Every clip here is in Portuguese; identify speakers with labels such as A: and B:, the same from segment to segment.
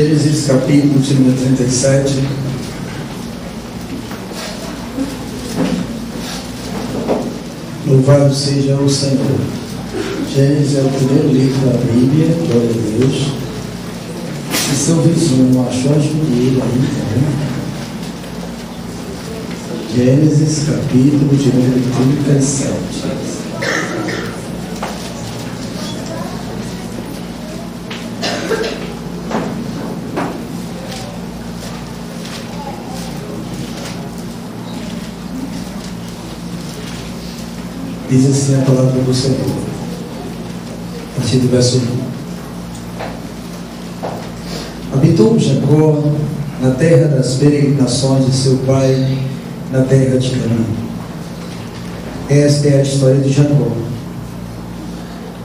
A: Gênesis capítulo de número 37. Louvado seja o Senhor. Gênesis é o primeiro livro da Bíblia, glória a Deus. E seu vizinho achou a Julieta aí, tá vendo? Gênesis capítulo de número 37. Diz assim a palavra do Senhor, a partir do verso 1. Habitou Jacó na terra das peregrinações de seu pai, na terra de Canaã. Esta é a história de Jacó.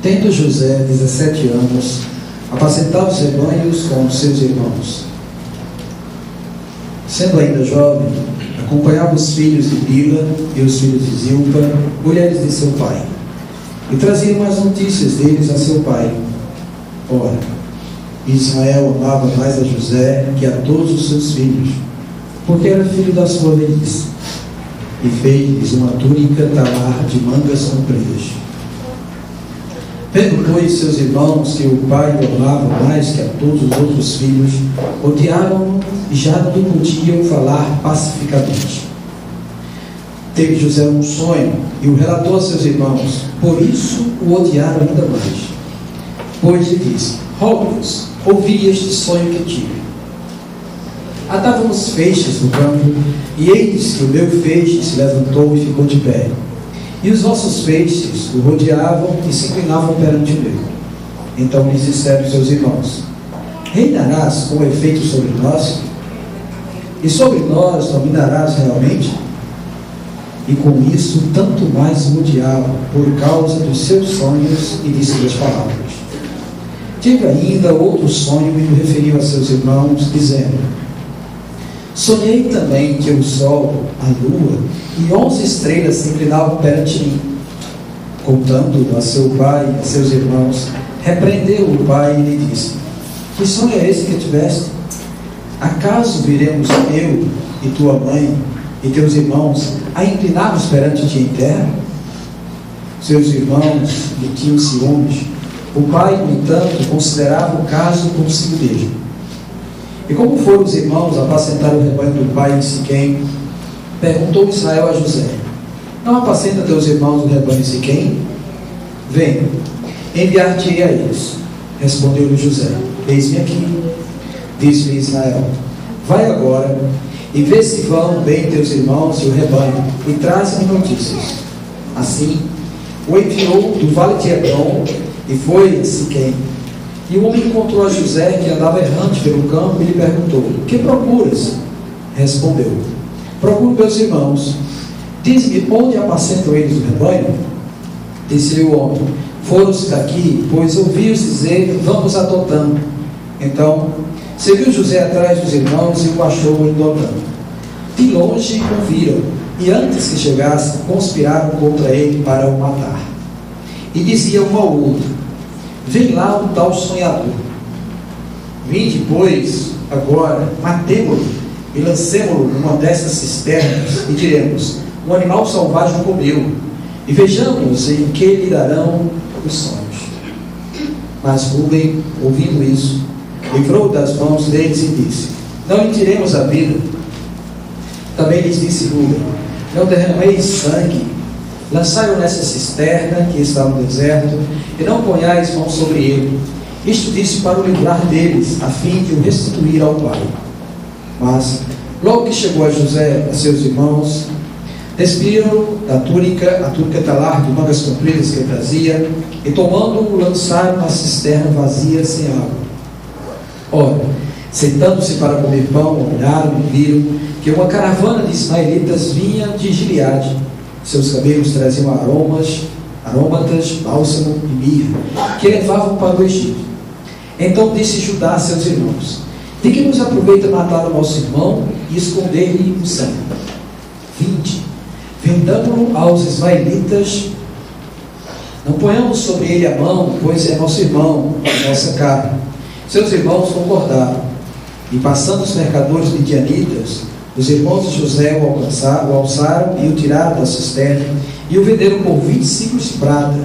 A: Tendo José 17 anos, apacentava os rebanhos com os seus irmãos. Sendo ainda jovem, acompanhava os filhos de Bila e os filhos de Zilpa, mulheres de seu pai, e traziam as notícias deles a seu pai. Ora, Israel amava mais a José que a todos os seus filhos, porque era filho da sua velhice, e fez-lhes uma túnica talar de mangas compridas. Vendo, pois, seus irmãos que o pai o amava mais que a todos os outros filhos, odiaram-no e já não podiam falar pacificamente. Teve José um sonho e o relatou a seus irmãos, por isso o odiaram ainda mais. Pois lhe disse: rogo-vos, ouvi este sonho que tive. Atávamos feixes no campo, e eis que o meu feixe se levantou e ficou de pé. E os vossos feixes o rodeavam e se inclinavam perante o meu. Então lhes disseram seus irmãos: reinarás com efeito sobre nós? E sobre nós dominarás realmente? E com isso tanto mais o odiavam, por causa dos seus sonhos e de suas palavras. Tive ainda outro sonho e o referiu a seus irmãos, dizendo: sonhei também que o sol, a lua e 11 estrelas se inclinavam perante mim. Contando a seu pai e a seus irmãos, repreendeu o pai e lhe disse: que sonho é esse que tiveste? Acaso viremos eu e tua mãe e teus irmãos a inclinar-nos perante ti em terra? Seus irmãos lhe tinham ciúmes. O pai, no entanto, considerava o caso consigo mesmo. E como foram os irmãos apacentar o rebanho do pai em Siquém, perguntou Israel a José: não apacenta teus irmãos o rebanho em Siquém? Vem, enviar-te-ei a eles. Respondeu-lhe José: eis-me aqui. Disse-lhe Israel: vai agora e vê se vão bem teus irmãos e o rebanho, e traz-me notícias. Assim, o enviou do vale de Hebrom e foi a Siquém. E o homem encontrou a José, que andava errante pelo campo, e lhe perguntou: que procuras? Respondeu: procuro meus irmãos. Diz-me, onde apacentam eles o rebanho? Disse-lhe o homem: foram-se daqui, pois ouvi-os dizer: vamos a Dotã. Então seguiu José atrás dos irmãos e o achou em Dotã. De longe o viram, e antes que chegasse, conspiraram contra ele para o matar. E diziam um ao outro: vem lá um tal sonhador. Vinde, pois, agora, matemo-lo e lancemo-lo numa dessas cisternas, e diremos: um animal selvagem o comeu, e vejamos em que lhe darão os sonhos. Mas Rúben, ouvindo isso, livrou das mãos deles e disse: não lhe tiremos a vida. Também lhes disse Rúben: não derrameis sangue, lançai-o nessa cisterna que está no deserto, e não ponhais mão sobre ele. Isto disse para o livrar deles, a fim de o restituir ao pai. Mas, logo que chegou a José, a seus irmãos, despiram a túnica talar de mangas compridas que trazia, e tomando-o, lançaram na cisterna vazia, sem água. Ora, sentando-se para comer pão, olharam e viram que uma caravana de ismaelitas vinha de Gileade. Seus camelos traziam aromatas, bálsamo e mirra, que levavam para o Egito. Então disse Judá a seus irmãos: de que nos aproveita matar o nosso irmão e esconder-lhe o sangue? Vinde, vendamo-lo aos ismaelitas, não ponhamos sobre ele a mão, pois é nosso irmão, nossa carne. Seus irmãos concordaram, E passando os mercadores midianitas, os irmãos de José o alçaram e o tiraram da cisterna e o venderam por 20 ciclos de prata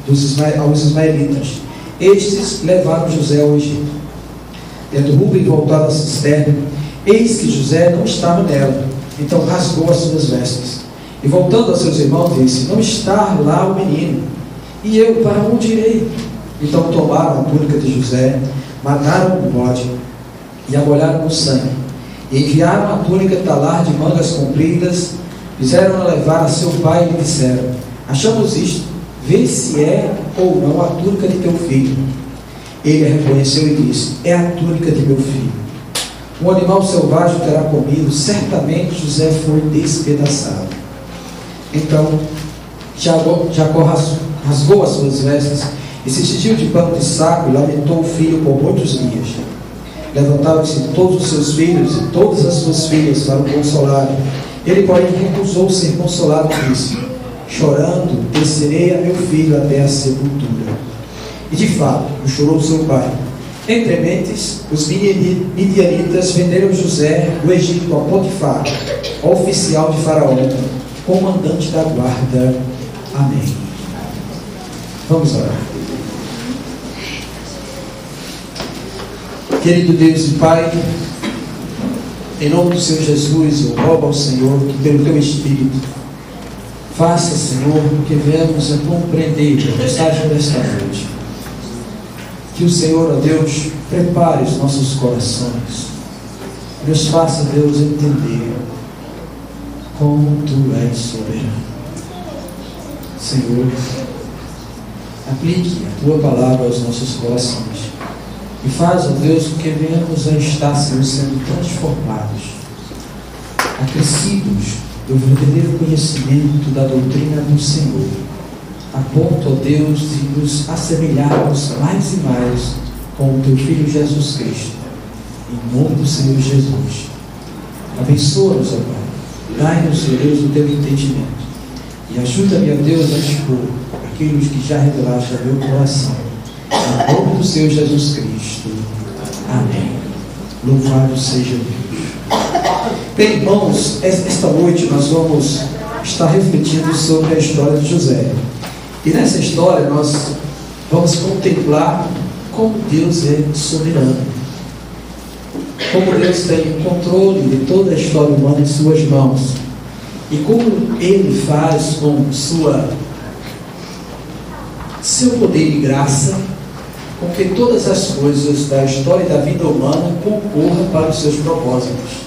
A: aos ismaelitas. Estes levaram José ao Egito. Tendo Rúben voltado à cisterna, eis que José não estava nela. Então rasgou as suas vestes. E voltando a seus irmãos, disse: não está lá o menino. E eu, para onde irei? Então tomaram a túnica de José, mataram o bode e a molharam no sangue. E enviaram a túnica talar de mangas compridas, fizeram-na levar a seu pai e lhe disseram: achamos isto, vê se é ou não a túnica de teu filho. Ele a reconheceu e disse: é a túnica de meu filho. Um animal selvagem terá comido, certamente José foi despedaçado. Então Jacó rasgou as suas vestes e se cingiu de pano de saco e lamentou o filho por muitos dias. Levantaram-se todos os seus filhos e todas as suas filhas para o consolar. Ele, porém, recusou ser consolado e disse: chorando, descerei a meu filho até a sepultura. E de fato, chorou seu pai. Entre mentes, os midianitas venderam José do Egito a Potifar, oficial de Faraó, comandante da guarda. Amém. Vamos orar. Querido Deus e Pai, em nome do Senhor Jesus, eu rogo ao Senhor que pelo Teu Espírito faça, Senhor, que venhamos a compreender a mensagem desta noite. Que o Senhor, ó Deus, prepare os nossos corações, nos faça, Deus, entender como Tu és soberano. Senhor, aplique a Tua palavra aos nossos corações e faz, ó Deus, que venhamos a estar, Senhor, sendo transformados, acrescidos do verdadeiro conhecimento da doutrina do Senhor, a ponto, ó Deus, de nos assemelharmos mais e mais com o Teu Filho Jesus Cristo, em nome do Senhor Jesus. Abençoa-nos, ó Pai, dai-nos, ó Deus, o Teu entendimento e ajuda-me, ó Deus, a expor aquilo que já revelaste ao meu coração, em nome do Senhor Jesus Cristo. Amém. Louvado seja Deus. Bem, irmãos, esta noite nós vamos estar refletindo sobre a história de José. E nessa história nós vamos contemplar como Deus é soberano, como Deus tem o controle de toda a história humana em suas mãos, e como Ele faz com seu poder e graça com que todas as coisas da história e da vida humana concorram para os seus propósitos.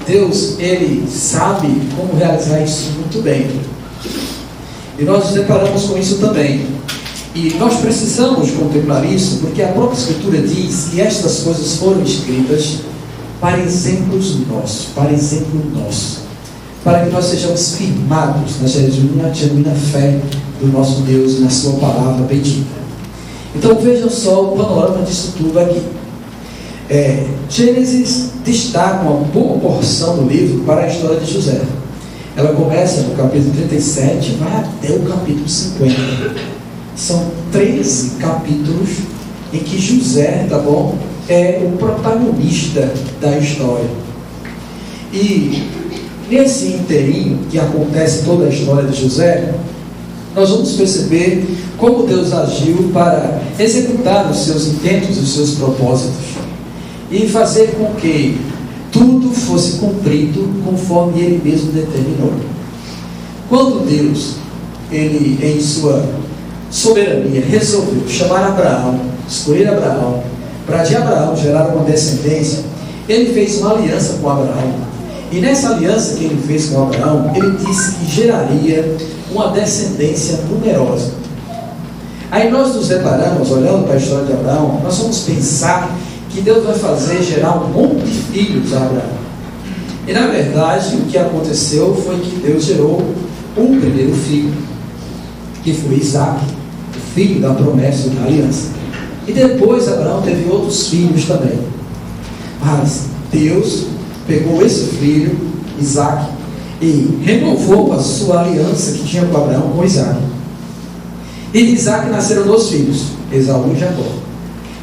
A: Deus, Ele sabe como realizar isso muito bem. E nós nos deparamos com isso também. E nós precisamos contemplar isso, porque a própria Escritura diz que estas coisas foram escritas para exemplos nossos, para que nós sejamos firmados na genuína fé do nosso Deus e na sua palavra bendita. Então vejam só o panorama disso tudo aqui. Gênesis destaca uma boa porção do livro para a história de José. Ela começa no capítulo 37 e vai até o capítulo 50. São 13 capítulos em que José, é o protagonista da história. E nesse inteirinho que acontece toda a história de José, nós vamos perceber como Deus agiu para executar os seus intentos e os seus propósitos e fazer com que tudo fosse cumprido conforme Ele mesmo determinou. Quando Deus, Ele em sua soberania, resolveu chamar Abraão, escolher Abraão, para de Abraão gerar uma descendência, Ele fez uma aliança com Abraão. E nessa aliança que Ele fez com Abraão, Ele disse que geraria uma descendência numerosa. Aí nós nos deparamos, olhando para a história de Abraão, nós vamos pensar que Deus vai fazer gerar um monte de filhos a Abraão. E na verdade, o que aconteceu foi que Deus gerou um primeiro filho, que foi Isaac, o filho da promessa da aliança. E depois Abraão teve outros filhos também. Mas Deus pegou esse filho, Isaac, e renovou a sua aliança que tinha com Abraão com Isaac. E de Isaac nasceram 2 filhos, Esaú e Jacó.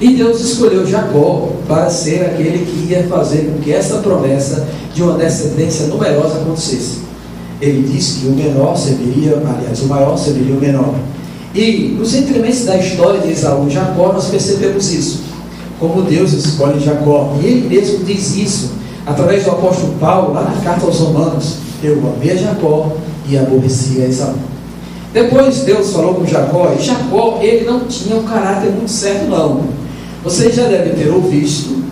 A: E Deus escolheu Jacó para ser aquele que ia fazer com que essa promessa de uma descendência numerosa acontecesse. Ele disse que o maior serviria o menor. E nos entremeios da história de Esaú e Jacó, nós percebemos isso. Como Deus escolhe Jacó. E ele mesmo diz isso através do apóstolo Paulo, lá na carta aos Romanos: eu amei a Jacó e aborreci a Esaú. Depois Deus falou com Jacó, e Jacó, ele não tinha um caráter muito certo não. Vocês já devem ter ouvido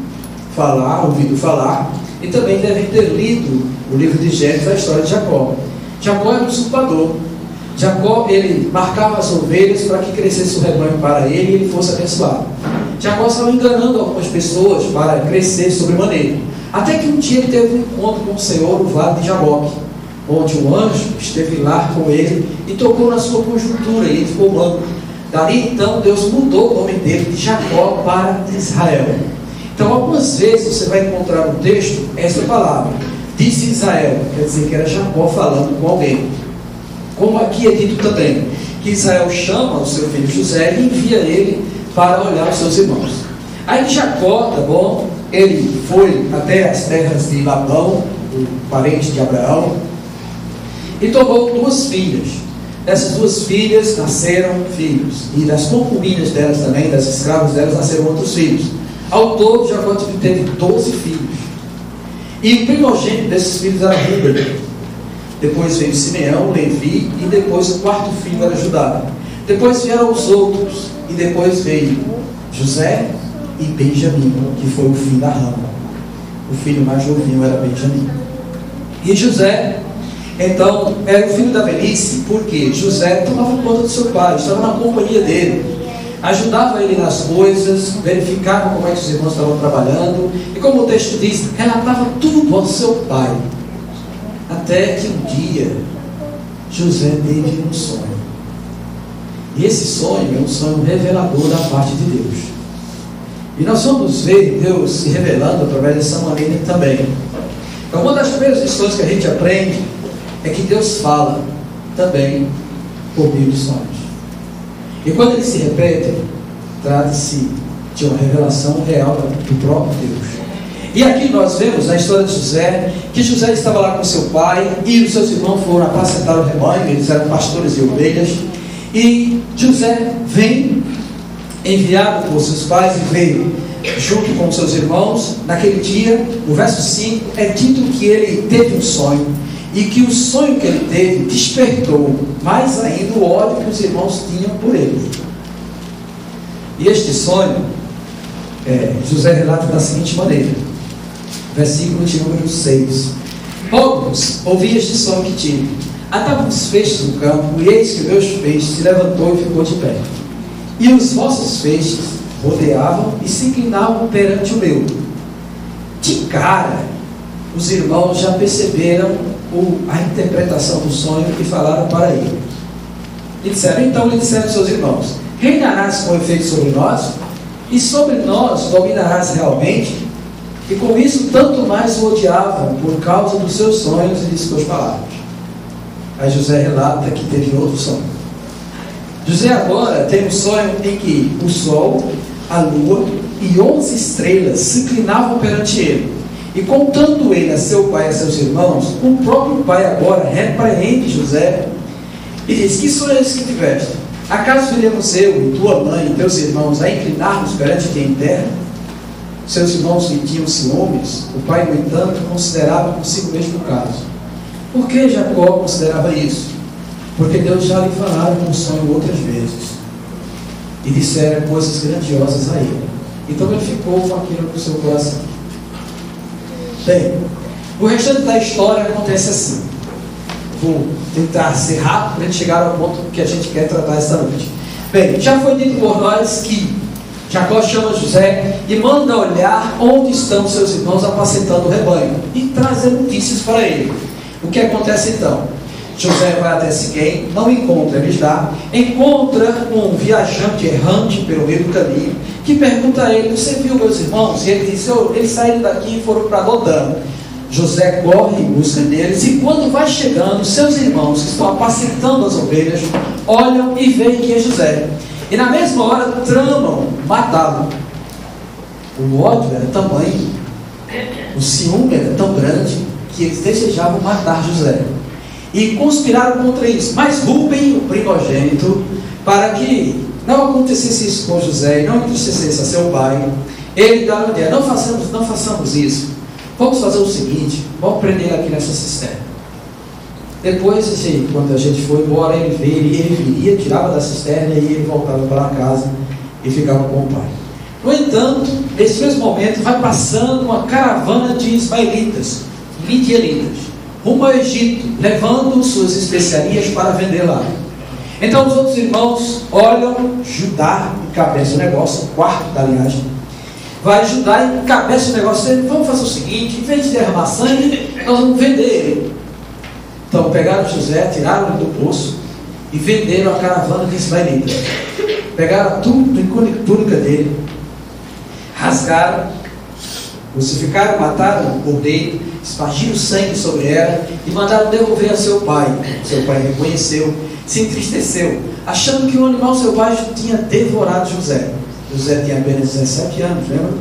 A: falar, e também devem ter lido o livro de Gênesis, a história de Jacó. Jacó era um usurpador. Jacó, ele marcava as ovelhas para que crescesse o rebanho para ele e ele fosse abençoado. Jacó estava enganando algumas pessoas para crescer sobremaneira. Até que um dia ele teve um encontro com o Senhor no vale de Jaboque, onde um anjo esteve lá com ele e tocou na sua conjuntura e ele ficou manco. Dali então Deus mudou o nome dele de Jacó para Israel. Então algumas vezes você vai encontrar no texto essa palavra, disse Israel, quer dizer que era Jacó falando com alguém. Como aqui é dito também, que Israel chama o seu filho José e envia ele para olhar os seus irmãos. Aí Jacó, tá bom, ele foi até as terras de Labão, o parente de Abraão, e tomou 2 filhas. Dessas 2 filhas nasceram filhos, e das concubinas delas também, das escravas delas, nasceram outros filhos. Ao todo, Jacó teve 12 filhos. E o primogênito desses filhos era Rúben. Depois veio Simeão, Levi, e depois o 4º filho era Judá. Depois vieram os outros, e depois veio José e Benjamim, que foi o fim da rama. O filho mais novinho era Benjamim. E José, então, era o filho da velhice, porque José tomava conta do seu pai, estava na companhia dele, ajudava ele nas coisas, verificava como é que os irmãos estavam trabalhando, e como o texto diz, relatava tudo ao seu pai. Até que um dia, José teve um sonho. E esse sonho é um sonho revelador da parte de Deus. E nós vamos ver Deus se revelando através dessa maneira também. Então, uma das primeiras lições que a gente aprende é que Deus fala também por meio de sonhos. E quando ele se repete, trata-se de uma revelação real do próprio Deus. E aqui nós vemos na história de José, que José estava lá com seu pai, e os seus irmãos foram apacentar o rebanho, eles eram pastores de ovelhas, e José vem, enviado por seus pais, e veio junto com seus irmãos. Naquele dia, no verso 5, é dito que ele teve um sonho, e que o sonho que ele teve despertou mais ainda o ódio que os irmãos tinham por ele. E este sonho, José relata da seguinte maneira, versículo de número 6: Rogo-vos, ouvi este sonho que tive. Atavam os feixes no campo, e eis que meus feixes se levantou e ficou de pé. E os vossos feixes rodeavam e se inclinavam perante o meu. De cara, os irmãos já perceberam a interpretação do sonho e falaram para ele. Então lhe disseram aos seus irmãos: reinarás com efeito sobre nós, e sobre nós dominarás realmente? E com isso tanto mais o odiavam por causa dos seus sonhos e de suas palavras. Aí José relata que teve outro sonho. José agora tem um sonho em que o sol, a lua e 11 estrelas se inclinavam perante ele. E contando ele a seu pai e a seus irmãos, o próprio pai agora repreende José e diz: que sonho é esse que tiveste? Acaso viremos eu e tua mãe e teus irmãos a inclinar-nos perante ti em terra? Seus irmãos lhe tinham ciúmes. O pai, no entanto, considerava consigo mesmo o caso. Por que Jacó considerava isso? Porque Deus já lhe falara com um sonho outras vezes e dissera coisas grandiosas a ele. Então ele ficou com aquilo no seu coração. Bem, o restante da história acontece assim. Vou tentar ser rápido para a gente chegar ao ponto que a gente quer tratar esta noite. Bem, já foi dito por nós que Jacó chama José e manda olhar onde estão seus irmãos apacentando o rebanho e trazer notícias para ele. O que acontece então? José vai até Siquém, não encontra eles lá, encontra um viajante errante pelo meio do caminho, que pergunta a ele: você viu meus irmãos? E ele diz: eles saíram daqui e foram para Dotã. José corre em busca deles, e quando vai chegando, seus irmãos que estão apacentando as ovelhas olham e veem que é José, e na mesma hora tramam matá-lo. O ódio era tamanho, o ciúme era tão grande, que eles desejavam matar José. E conspiraram contra isso. Mas Rúben, o primogênito, para que não acontecesse isso com José, e não entristecesse a seu pai, ele dá uma ideia: não façamos isso. Vamos fazer o seguinte, vamos prender ele aqui nessa cisterna. Depois, quando a gente foi embora, ele viria, tirava da cisterna, e ele voltava para casa e ficava com o pai. No entanto, nesse mesmo momento, vai passando uma caravana de ismaelitas, midianitas, rumo ao Egito, levando suas especiarias para vender lá. Então os outros irmãos olham, Judá encabeça o negócio, o quarto da linhagem, vai Judá e encabeça o negócio. Vamos fazer o seguinte: em vez de derramar sangue, nós vamos vender ele. Então pegaram José, tiraram ele do poço e venderam a caravana de ismaelitas. Pegaram a túnica dele, rasgaram, crucificaram, mataram o cordeiro, espargiram sangue sobre ela e mandaram devolver a seu pai. Seu pai reconheceu, se entristeceu, achando que o animal selvagem tinha devorado José. José tinha apenas 17 anos, lembra?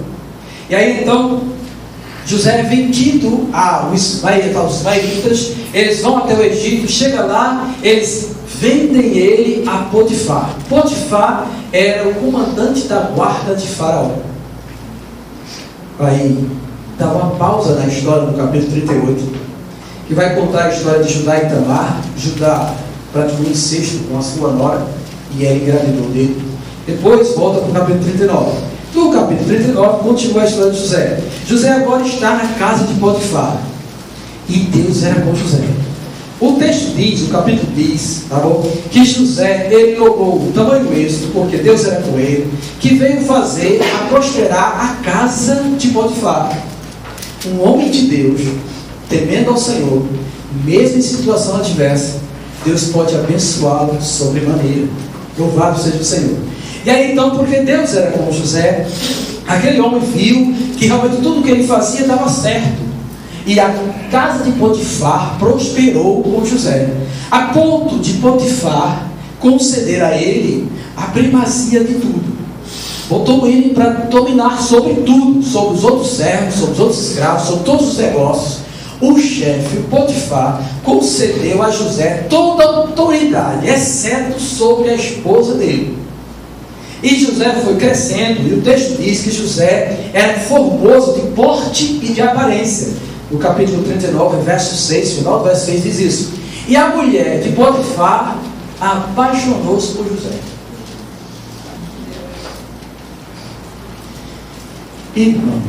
A: E aí então José é vendido aos ismaelitas. Eles vão até o Egito, chega lá, eles vendem ele a Potifar. Potifar era o comandante da guarda de Faraó. Aí dá uma pausa na história do capítulo 38, que vai contar a história de Judá e Tamar. Judá praticou incesto com a sua nora e ela engravidou dele. Depois volta para o capítulo 39. No capítulo 39 continua a história de José. José agora está na casa de Potifar, e Deus era com José. O texto diz, o capítulo diz, tá bom, que José, ele logrou o tamanho êxito, porque Deus era com ele, que veio fazer a prosperar a casa de Potifar. Um homem de Deus, temendo ao Senhor, mesmo em situação adversa, Deus pode abençoá-lo sobremaneira. Louvado seja o Senhor. E aí então, porque Deus era com José, aquele homem viu que realmente tudo que ele fazia dava certo. E a casa de Potifar prosperou com José, a ponto de Potifar conceder a ele a primazia de tudo. Botou ele para dominar sobre tudo, sobre os outros servos, sobre os outros escravos, sobre todos os negócios. O chefe, o Potifar, concedeu a José toda a autoridade, exceto sobre a esposa dele. E José foi crescendo, e o texto diz que José era formoso de porte e de aparência. No capítulo 39, verso 6, final do verso 6 diz isso. E a mulher de Potifar apaixonou-se por José. Irmãos,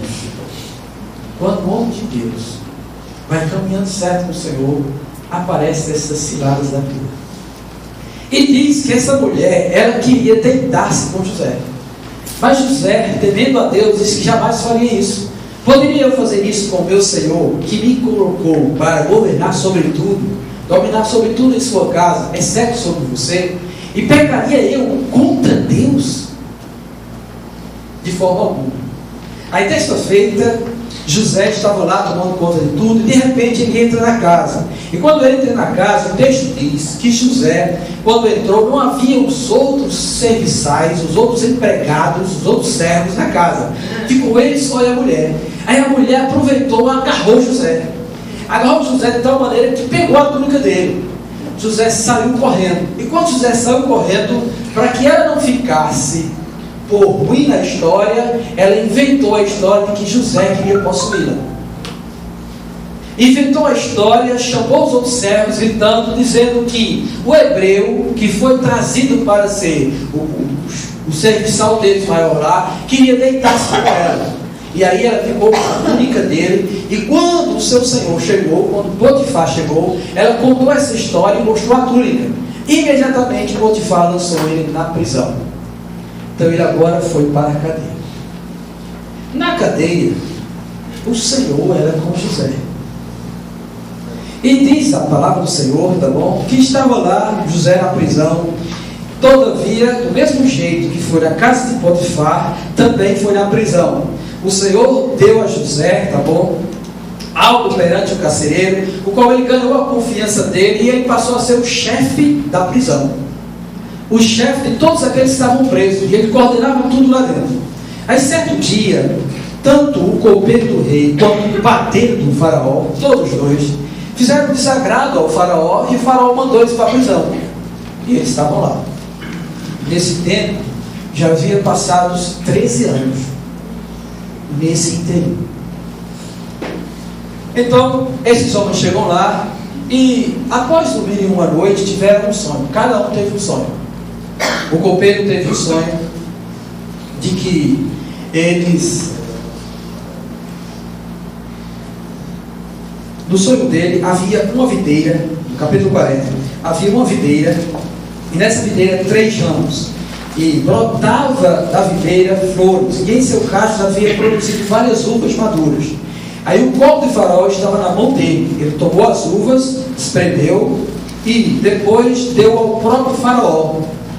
A: quando o homem de Deus vai caminhando certo com o Senhor, aparecem essas ciladas da vida. E diz que essa mulher, ela queria deitar-se com José. Mas José, temendo a Deus, disse que jamais faria isso. Poderia eu fazer isso com o meu Senhor, que me colocou para governar sobre tudo, dominar sobre tudo em sua casa, exceto sobre você? E pecaria eu contra Deus? De forma alguma. Aí, desta feita, José estava lá tomando conta de tudo, e de repente ele entra na casa. E quando ele entra na casa, o texto diz que José, quando entrou, não havia os outros serviçais, os outros empregados, os outros servos na casa. Ficou ele só e a mulher. Aí a mulher aproveitou e agarrou José. Agarrou José de tal maneira que pegou a túnica dele. José saiu correndo. E quando José saiu correndo, para que ela não ficasse por ruim na história, ela inventou a história de que José queria possuí-la. Inventou a história, chamou os outros servos, gritando, dizendo que o hebreu, que foi trazido para ser o serviçal deles maior lá, queria deitar-se com ela. E aí ela ficou com a túnica dele. E quando o seu senhor chegou, quando Potifar chegou, ela contou essa história e mostrou a túnica. Imediatamente Potifar lançou ele na prisão. Então ele agora foi para a cadeia. Na cadeia, o Senhor era com José. E diz a palavra do Senhor, tá bom? Que estava lá José na prisão. Todavia, do mesmo jeito que foi na casa de Potifar, também foi na prisão. O Senhor deu a José, tá bom, algo perante o carcereiro, o qual ele ganhou a confiança dele, e ele passou a ser o chefe da prisão, o chefe de todos aqueles que estavam presos, e ele coordenava tudo lá dentro. Aí certo dia, Tanto o copeiro do rei quanto o padeiro do faraó, todos dois, fizeram desagrado ao faraó, e o faraó mandou eles para a prisão. E eles estavam lá. Nesse tempo, já havia passados 13 anos nesse interim. Então, esses homens chegam lá e, após dormirem uma noite, tiveram um sonho. Cada um teve um sonho. O copeiro teve um sonho de que eles... No sonho dele havia uma videira, no capítulo 40, havia uma videira, e nessa videira 3 ramos, e brotava da videira flores, e em seu cacho havia produzido várias uvas maduras. Aí o copo de faraó estava na mão dele, ele tomou as uvas, espremeu, e depois deu ao próprio faraó,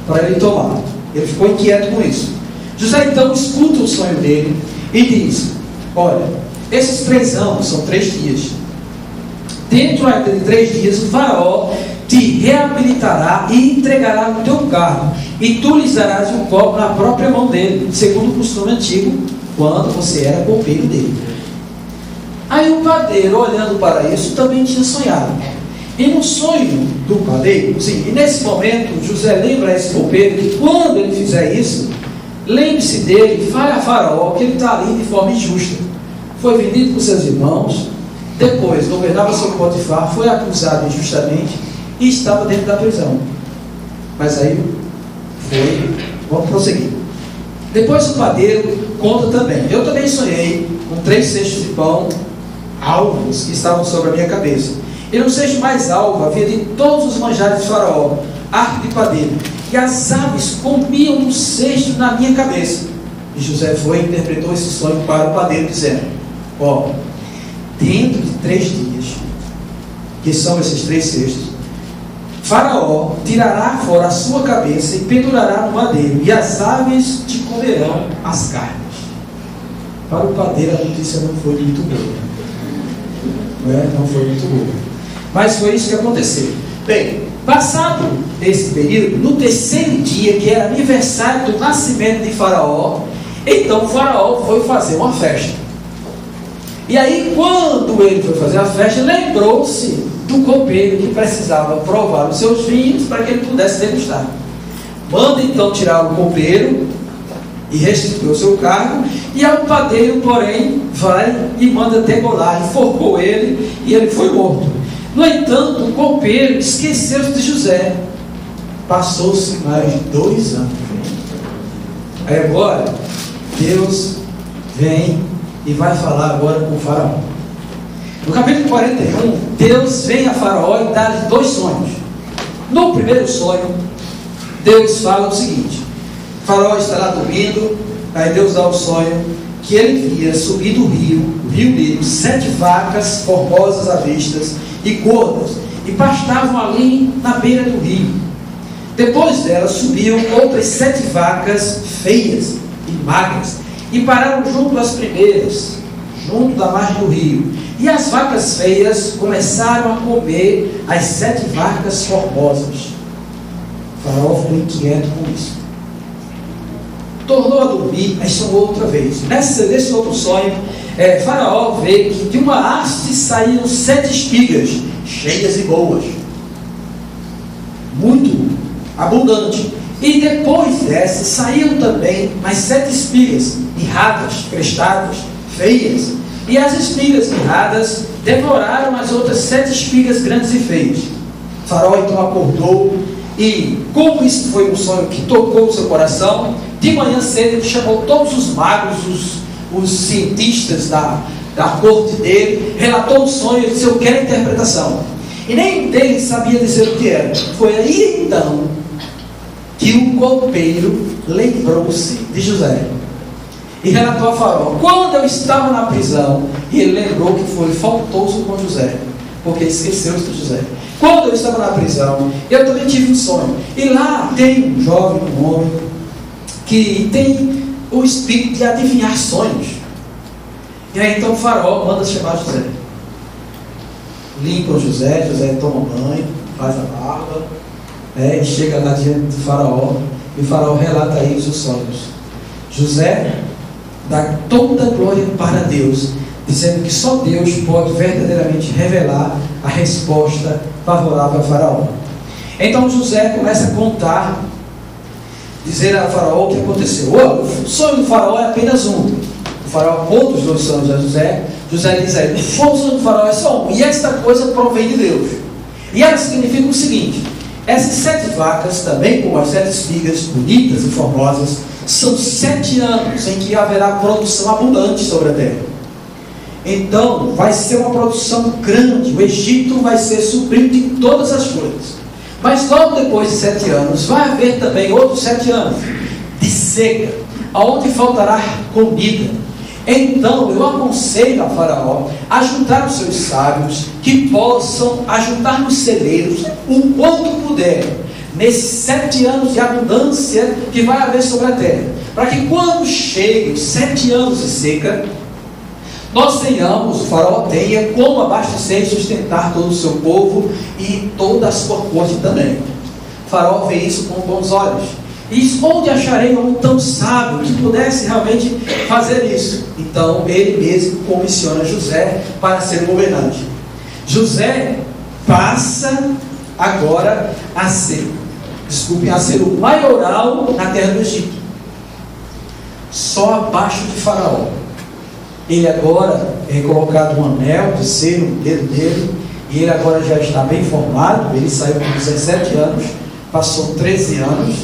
A: para ele tomar. Ele ficou inquieto com isso. José então escuta o sonho dele, e diz: olha, esses 3 anos são 3 dias. Dentro de 3 dias o faraó te reabilitará e entregará no teu cargo, e tu lhes darás um copo na própria mão dele, segundo o costume antigo, quando você era copeiro dele. Aí o padeiro, olhando para isso, também tinha sonhado. E no sonho do padeiro, sim, e nesse momento José lembra a esse copeiro que quando ele fizer isso, lembre-se dele, fale a faraó que ele está ali de forma injusta. Foi vendido por seus irmãos, depois governava sobre Potifar, foi acusado injustamente e estava dentro da prisão. Mas aí vamos prosseguir. Depois o padeiro conta também: eu também sonhei com 3 cestos de pão alvos que estavam sobre a minha cabeça, e no cesto mais alvo havia de todos os manjares de faraó, arco de padeiro, e as aves comiam no cesto na minha cabeça. E José foi e interpretou esse sonho para o padeiro, dizendo: ó, dentro de 3 dias, que são esses 3 cestos, faraó tirará fora a sua cabeça e pendurará no madeiro, e as aves te comerão as carnes. Para o padeiro a notícia não foi muito boa. Não foi muito boa. Mas foi isso que aconteceu. Bem, passado esse período, no 3º dia, que era aniversário do nascimento de faraó, então o faraó foi fazer uma festa. E aí, quando ele foi fazer a festa, lembrou-se do copeiro que precisava provar os seus vinhos para que ele pudesse degustar. Manda então tirar o copeiro e restituir o seu cargo, e ao padeiro, porém, vai e manda degolar, enforcou ele e ele foi morto. No entanto, o copeiro esqueceu-se de José. Passou-se mais de 2 anos. Aí agora, Deus vem e vai falar agora com o faraó. No capítulo 41, Deus vem a faraó e dá-lhe 2 sonhos. No primeiro sonho, Deus fala o seguinte: faraó estará dormindo. Aí Deus dá o sonho que ele via subir do rio, o rio Nilo, 7 vacas formosas à vista e gordas, e pastavam ali na beira do rio. Depois delas subiam outras 7 vacas feias e magras, e pararam junto às primeiras, junto da margem do rio. E as vacas feias começaram a comer as 7 vacas formosas. O faraó ficou inquieto com isso. Tornou a dormir, aí sonhou outra vez. Nesse outro sonho, faraó vê que de uma haste saíram 7 espigas, cheias e boas, muito abundante. E depois dessas saíram também mais 7 espigas, mirradas, crestadas, feias. E as espigas mirradas devoraram as outras 7 espigas grandes e feias. O faraó então acordou, e como isso foi um sonho que tocou o seu coração, de manhã cedo ele chamou todos os magos, os cientistas da corte dele, relatou o sonho e disse: eu quero a interpretação. E nenhum deles sabia dizer o que era. Foi aí então que o copeiro lembrou-se de José e relatou a faraó: quando eu estava na prisão, e ele lembrou que foi faltoso com José, porque esqueceu-se de José. Quando eu estava na prisão, eu também tive um sonho, e lá tem um jovem, um homem, que tem o espírito de adivinhar sonhos. E aí então o faraó manda chamar José. Limpa o José, José toma banho, faz a barba, e chega lá diante do faraó, e o faraó relata a eles os sonhos. José dá toda a glória para Deus, dizendo que só Deus pode verdadeiramente revelar a resposta favorável a Faraó. Então José começa a contar, dizer a Faraó o que aconteceu. O sonho do Faraó é apenas um. O Faraó conta os 2 sonhos a José. José diz a ele: o sonho do Faraó é só um, e esta coisa provém de Deus. E ela significa o seguinte: essas 7 vacas, também como as 7 espigas bonitas e formosas, são 7 anos em que haverá produção abundante sobre a terra. Então vai ser uma produção grande, o Egito vai ser suprido em todas as coisas. Mas logo depois de 7 anos, vai haver também outros 7 anos de seca, onde faltará comida. Então eu aconselho a Faraó a juntar os seus sábios, que possam ajuntar nos celeiros o quanto puder, nesses 7 anos de abundância que vai haver sobre a terra, para que quando cheguem os 7 anos de seca, nós tenhamos, o Faraó tenha como abastecer e sustentar todo o seu povo e toda a sua corte também. O Faraó vê isso com bons olhos. E diz: onde acharei um tão sábio que pudesse realmente fazer isso? Então ele mesmo comissiona José para ser governante. José passa agora a ser o maioral na terra do Egito, só abaixo de Faraó. Ele agora é colocado um anel de selo no dedo dele, e ele agora já está bem formado. Ele saiu com 17 anos, passou 13 anos,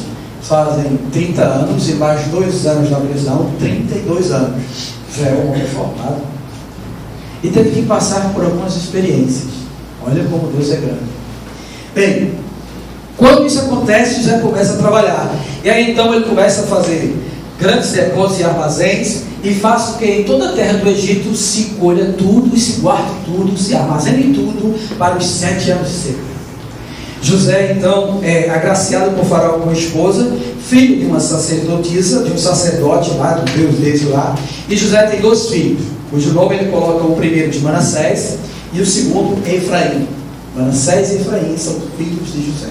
A: fazem 30 anos, e mais 2 anos na prisão, 32 anos. Já é um homem formado. E teve que passar por algumas experiências. Olha como Deus é grande. Bem, quando isso acontece, José começa a trabalhar. E aí então ele começa a fazer grandes depósitos e armazéns, e faz com que em toda a terra do Egito se colha tudo, e se guarde tudo, se armazene tudo para os 7 anos de seca. José então é agraciado por Faraó com esposa, filho de uma sacerdotisa, de um sacerdote lá, do Deus deles lá. E José tem 2 filhos, cujo nome ele coloca o primeiro de Manassés e o segundo Efraim. Manassés e Efraim são filhos de José.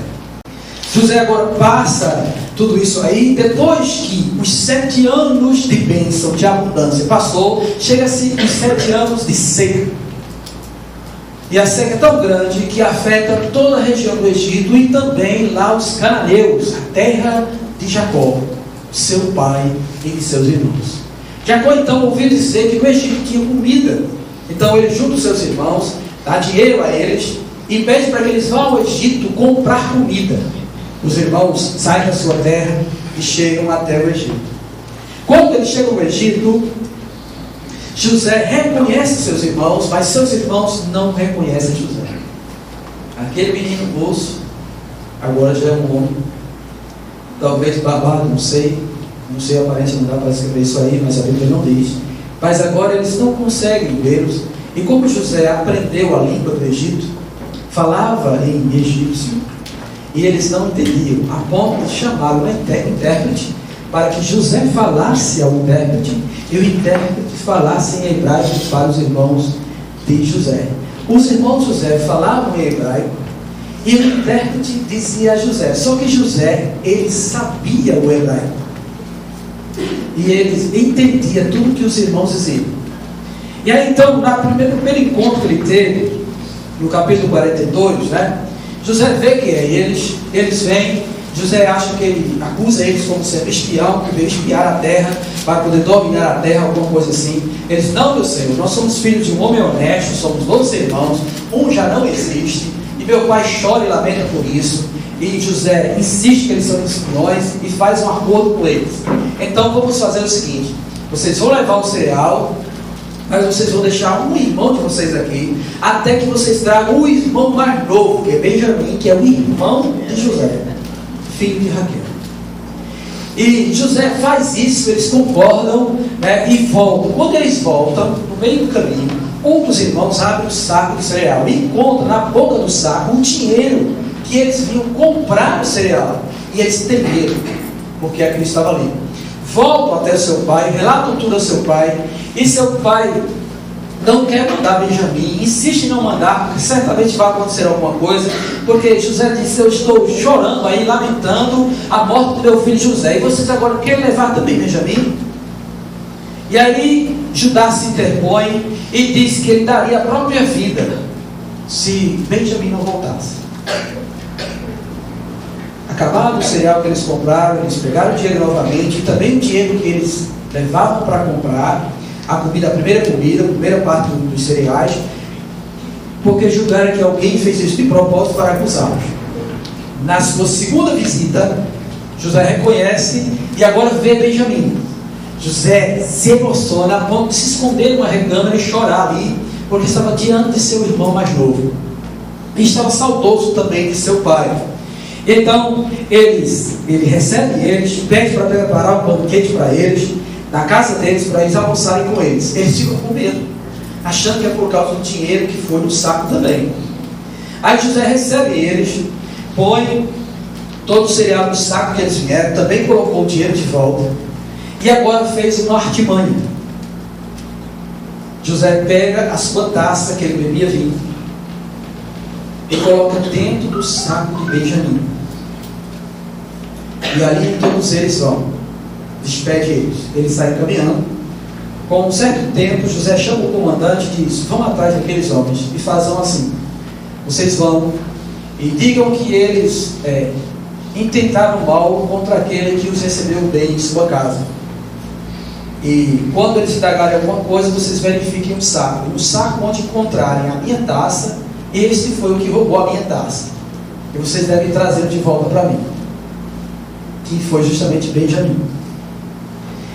A: José agora passa tudo isso aí. Depois que os 7 anos de bênção, de abundância passou, chega-se os 7 anos de seca. E a seca é tão grande que afeta toda a região do Egito, e também lá os cananeus, a terra de Jacó, seu pai e de seus irmãos. Jacó então ouviu dizer que no Egito tinha comida. Então ele junta os seus irmãos, dá dinheiro a eles e pede para que eles vão ao Egito comprar comida. Os irmãos saem da sua terra e chegam até o Egito. Quando eles chegam no Egito, José reconhece seus irmãos, mas seus irmãos não reconhecem José. Aquele menino moço agora já é um homem, talvez barbado, não sei a aparência, não dá para escrever isso aí, mas a Bíblia não diz. Mas agora eles não conseguem vê-los. E como José aprendeu a língua do Egito, falava em egípcio, e eles não entendiam, a ponto de chamá-lo um intérprete, para que José falasse ao intérprete, e o intérprete falasse em hebraico para os irmãos de José. Os irmãos de José falavam em hebraico, e o intérprete dizia a José. Só que José, ele sabia o hebraico, e ele entendia tudo que os irmãos diziam. E aí então, no primeiro encontro que ele teve, no capítulo 42, José vê que é eles vêm. José acha que ele acusa eles como sendo espião, que veio espiar a terra para poder dominar a terra, alguma coisa assim. Eles: não, meu Senhor, nós somos filhos de um homem honesto, somos 12 irmãos, um já não existe, e meu pai chora e lamenta por isso. E José insiste que eles são espiões e faz um acordo com eles. Então vamos fazer o seguinte: vocês vão levar o cereal, mas vocês vão deixar um irmão de vocês aqui, até que vocês tragam o irmão mais novo, que é Benjamim, que é o irmão de José, filho de Raquel. E José faz isso, eles concordam, e voltam. Quando eles voltam, no meio do caminho, um dos irmãos abre o saco de cereal e encontra na boca do saco um dinheiro que eles vinham comprar o cereal. E eles temeram, porque aquilo estava ali. Voltam até seu pai, relatam tudo ao seu pai, e seu pai não quer mandar Benjamim, insiste em não mandar, porque certamente vai acontecer alguma coisa, porque José disse: eu estou chorando aí, lamentando a morte do meu filho José, e vocês agora querem levar também Benjamim? E aí Judá se interpõe e diz que ele daria a própria vida se Benjamim não voltasse. Acabado o cereal que eles compraram, eles pegaram o dinheiro novamente, e também o dinheiro que eles levavam para comprar a comida, a primeira parte dos cereais, porque julgaram que alguém fez isso de propósito para acusá-los. Na sua segunda visita, José reconhece e agora vê Benjamim. José se emociona a ponto de se esconder numa recâmara e chorar ali, porque estava diante de seu irmão mais novo e estava saudoso também de seu pai. Então ele recebe eles, pede para preparar um banquete para eles na casa deles, para eles almoçarem com eles. Eles ficam com medo, achando que é por causa do dinheiro que foi no saco também. Aí José recebe eles, põe todo o cereal no saco que eles vieram, também colocou o dinheiro de volta, e agora fez uma artimanha. José pega a sua taça que ele bebia vinho e coloca dentro do saco de Benjamim, e ali todos eles vão, despede eles. Eles saem caminhando. Com um certo tempo, José chama o comandante e diz: vão atrás daqueles homens e façam assim, vocês vão e digam que eles intentaram mal contra aquele que os recebeu bem em sua casa, e quando eles indagarem alguma coisa, vocês verifiquem o saco, e no saco onde encontrarem a minha taça, este foi o que roubou a minha taça, e vocês devem trazê-lo de volta para mim, que foi justamente Benjamim.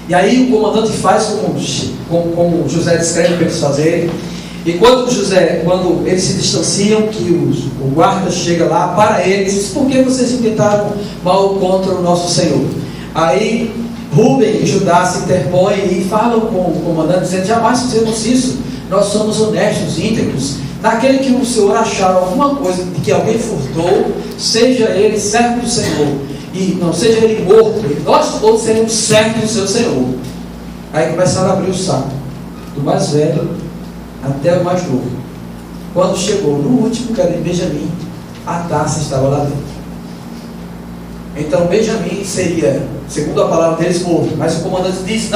A: E aí o comandante faz como José descreve para eles fazerem. E quando eles se distanciam, que o guarda chega lá para eles, diz: por que vocês intentaram mal contra o nosso Senhor? Aí Rúben e Judá se interpõem e falam com o comandante, dizendo: jamais fizemos isso, nós somos honestos, íntegros. Naquele que o Senhor achar alguma coisa de que alguém furtou, seja ele servo do Senhor, e não seja ele morto, nós todos seremos servos do seu Senhor. Aí começaram a abrir o saco, do mais velho até o mais novo. Quando chegou no último, que era de Benjamim, a taça estava lá dentro. Então Benjamim seria, segundo a palavra deles, morto. Mas o comandante disse: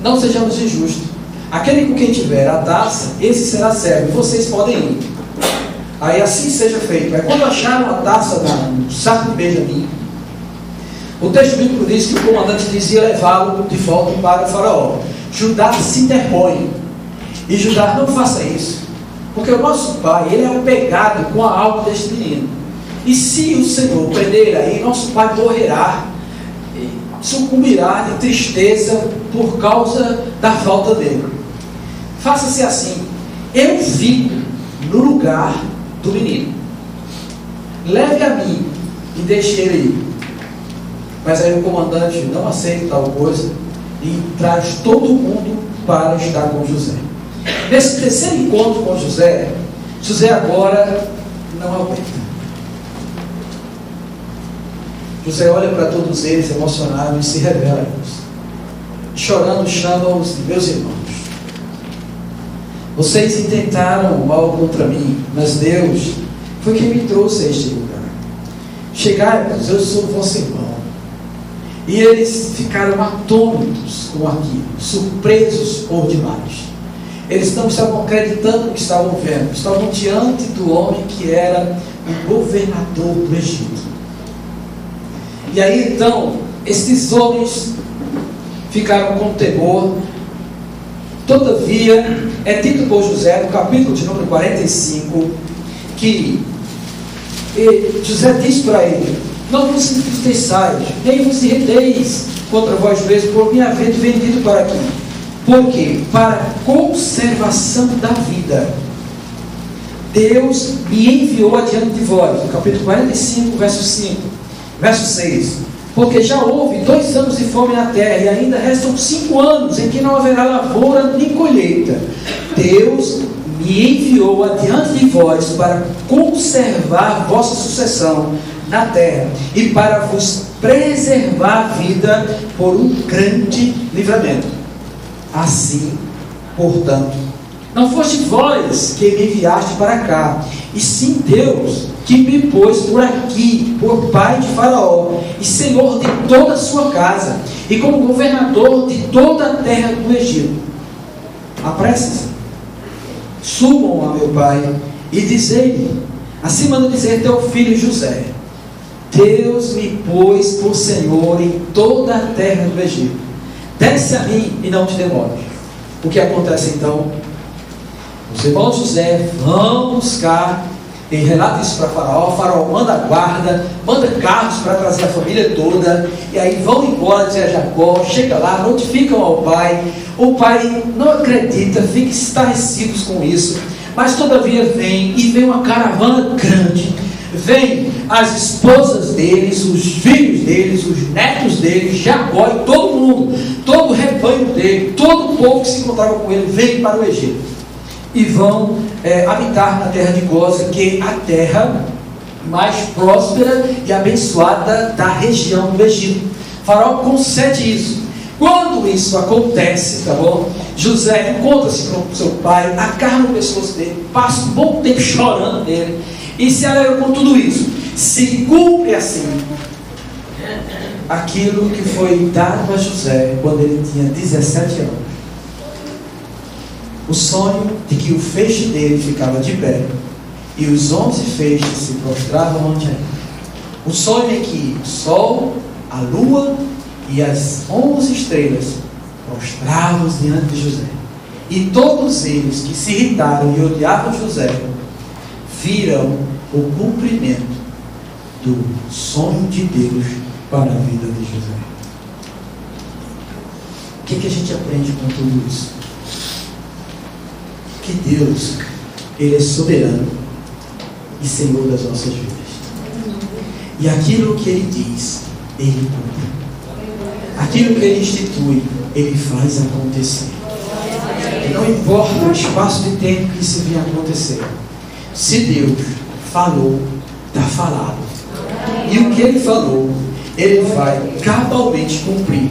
A: não sejamos injustos. Aquele com quem tiver a taça, esse será servo, e vocês podem ir. Aí assim seja feito. Aí quando acharam a taça no saco de Benjamim, o texto bíblico diz que o comandante dizia levá-lo de volta para o faraó. Judá se interpõe. E Judá: não faça isso, porque o nosso pai, ele é apegado com a alma deste menino. E se o Senhor prender ele aí, nosso pai morrerá, sucumbirá de tristeza por causa da falta dele. Faça-se assim: eu fico no lugar do menino, leve a mim e deixe ele ir. Mas aí o comandante não aceita tal coisa e traz todo mundo para estar com José. Nesse terceiro encontro com José, José agora não aguenta. José olha para todos eles emocionado e se revela a eles. Chorando, chama-os de meus irmãos. Vocês intentaram mal contra mim, mas Deus foi quem me trouxe a este lugar. Chegai-vos, eu sou vosso irmão. E eles ficaram atônitos com aquilo, surpresos por demais. Eles não estavam acreditando no que estavam vendo, estavam diante do homem que era o governador do Egito. E aí então, esses homens ficaram com temor. Todavia, é dito por José, no capítulo de número 45, que José diz para ele: não vos entristeçais, nem vos irriteis contra vós mesmos por me haver vendido para aqui. Porque para conservação da vida, Deus me enviou adiante de vós. No capítulo 45, verso 5, verso 6. Porque já houve 2 anos de fome na terra, e ainda restam 5 anos em que não haverá lavoura nem colheita. Deus me enviou adiante de vós para conservar vossa sucessão na terra, e para vos preservar a vida por um grande livramento. Assim, portanto, não foste vós que me enviaste para cá, e sim Deus que me pôs por aqui, por pai de Faraó, e senhor de toda a sua casa, e como governador de toda a terra do Egito. Apresse-se, subam a meu pai e dizei-lhe, assim manda dizer teu filho José, Deus me pôs por Senhor em toda a terra do Egito. Desce a mim e não te demores. O que acontece então? Os irmãos José vão buscar, e relata isso para Faraó. O Faraó manda a guarda, manda carros para trazer a família toda, e aí vão embora dizer a Jacó, chega lá, notificam ao pai. O pai não acredita, fica estarrecido com isso, mas todavia vem uma caravana grande, vem as esposas deles, os filhos deles, os netos deles, Jacó e todo mundo, todo o rebanho dele, todo o povo que se encontrava com ele, vem para o Egito e vão habitar na terra de Gósen, que é a terra mais próspera e abençoada da região do Egito. Faraó concede isso. Quando isso acontece, tá bom? José encontra-se com seu pai, agarra o pescoço dele, passa um bom tempo chorando dele e se alegra com tudo isso. Se cumpre assim aquilo que foi dado a José quando ele tinha 17 anos. O sonho de que o feixe dele ficava de pé e os 11 feixes se prostravam ante ele. O sonho em que o sol, a lua e as 11 estrelas prostravam diante de José. E todos eles que se irritaram e odiavam José viram o cumprimento do sonho de Deus para a vida de José. O que a gente aprende com tudo isso? Que Deus, Ele é soberano e Senhor das nossas vidas. E aquilo que Ele diz, Ele cumpre. Aquilo que Ele institui, Ele faz acontecer. E não importa o espaço de tempo que isso venha acontecer. Se Deus falou, está falado. E o que Ele falou, Ele vai cabalmente cumprir.